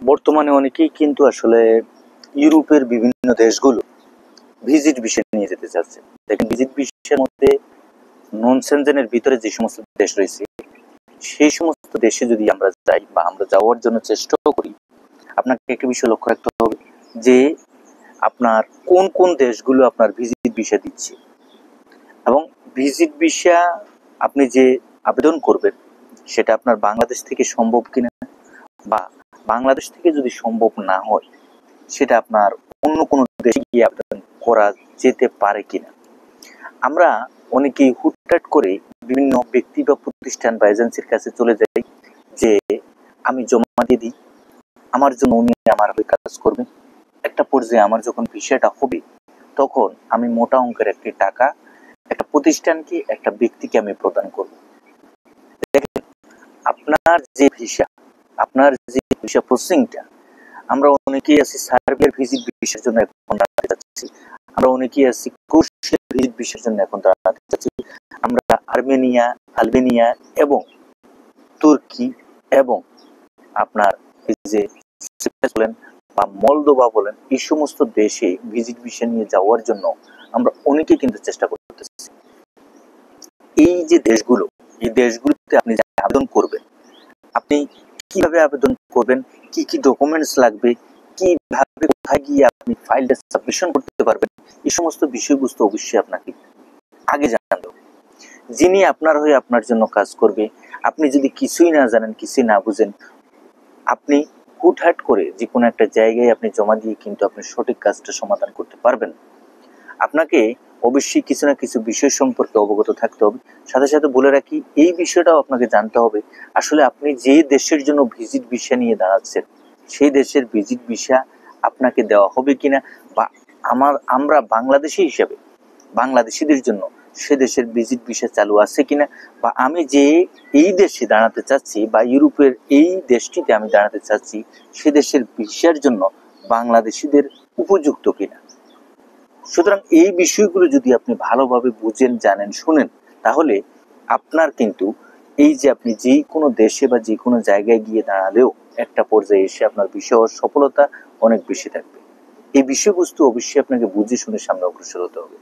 বর্তমানে অনেকেই কিন্তু আসলে ইউরোপের বিভিন্ন দেশগুলো ভিজিট ভিসা নিয়ে যেতে চাচ্ছে। দেখেন, ভিজিট ভিসার মধ্যে নন সেনজেনের ভিতরে যে সমস্ত দেশ রয়েছে, সেই সমস্ত দেশে যদি আমরা যাই বা আমরা যাওয়ার জন্য চেষ্টাও করি, আপনাকে একটা বিষয় লক্ষ্য রাখতে হবে যে আপনার কোন কোন দেশগুলো আপনার ভিজিট ভিসা দিচ্ছে, এবং ভিজিট ভিসা আপনি যে আবেদন করবেন সেটা আপনার বাংলাদেশ থেকে সম্ভব কিনা, বা বাংলাদেশ থেকে যদি সম্ভব না হয় সেটা আপনার অন্য কোনো দেশে গিয়ে আবেদন করা যেতে পারে কিনা। আমরা অনেকেই হুটহাট করে বিভিন্ন ব্যক্তি বা প্রতিষ্ঠান বা এজেন্সির কাছে চলে যাই যে আমি জমা দিয়ে দিই, আমার জন্য উনি আমার হয়ে কাজ করবেন। একটা পর্যায়ে আমার যখন ভিসাটা হবে তখন আমি মোটা অঙ্কের একটি টাকা একটা প্রতিষ্ঠানকে, একটা ব্যক্তিকে আমি প্রদান করব। দেখেন, আপনার যে ভিসা, আপনার যে ভিসা প্রসেসিংটা, আমরা অনেকেই আছি সার্বিয়ার ভিজিট ভিসার জন্য এখন দাঁড়াতে যাচ্ছি, আমরা অনেকেই আছি ক্রোয়েশিয়ার ভিজিট ভিসার জন্য এখন দাঁড়াতে যাচ্ছি, আমরা আর্মেনিয়া, আলবেনিয়া এবং তুর্কি এবং আপনার এই যে বলেন বা মলদোভা বলেন, এই সমস্ত দেশে ভিজিট ভিসা নিয়ে যাওয়ার জন্য আমরা অনেকেই কিন্তু চেষ্টা করতেছি। এই যে দেশগুলো, এই দেশগুলোতে আপনি আবেদন করবেন, আপনি কিভাবে আবেদন করবেন, কি কি ডকুমেন্টস লাগবে, কিভাবে কোথায় গিয়ে আপনি ফাইলটা সাবমিশন করতে পারবেন, এই সমস্ত বিষয়বস্তু অবশ্যই আপনাকে আগে জানতে হবে। যিনি আপনার হয়ে আপনার জন্য কাজ করবে, আপনি যদি কিছুই না জানেন, কিছুই না বুঝেন, আপনি হুটহাট করে যে কোনো একটা জায়গায় আপনি জমা দিয়ে কিন্তু আপনি সঠিক কাজটা সমাধান করতে পারবেন। আপনাকে অবশ্যই কিছু না কিছু বিষয় সম্পর্কে অবগত থাকতে হবে। সাথে সাথে বলে রাখি, এই বিষয়টাও আপনাকে জানতে হবে আসলে আপনি যে দেশের জন্য ভিজিট ভিসা নিয়ে দাঁড়াচ্ছেন সেই দেশের ভিজিট ভিসা আপনাকে দেওয়া হবে কিনা, বা আমরা বাংলাদেশি হিসাবে বাংলাদেশিদের জন্য সে দেশের ভিজিট ভিসা চালু আছে কিনা, বা আমি যে এই দেশে দাঁড়াতে চাচ্ছি বা ইউরোপের এই দেশটিতে আমি দাঁড়াতে চাচ্ছি সে দেশের ভিসার জন্য বাংলাদেশিদের উপযুক্ত কিনা। সুতরাং এই বিষয়গুলো যদি আপনি ভালোভাবে বুঝেন, জানেন, শুনেন, তাহলে আপনার কিন্তু এই যে আপনি যে কোনো দেশে বা যে কোনো জায়গায় গিয়ে দাঁড়ালেও একটা পর্যায়ে এসে আপনার বিষয় সফলতা অনেক বেশি থাকবে। এই বিষয়বস্তু অবশ্যই আপনাকে বুঝে শুনে সামনে অগ্রসর হতে হবে।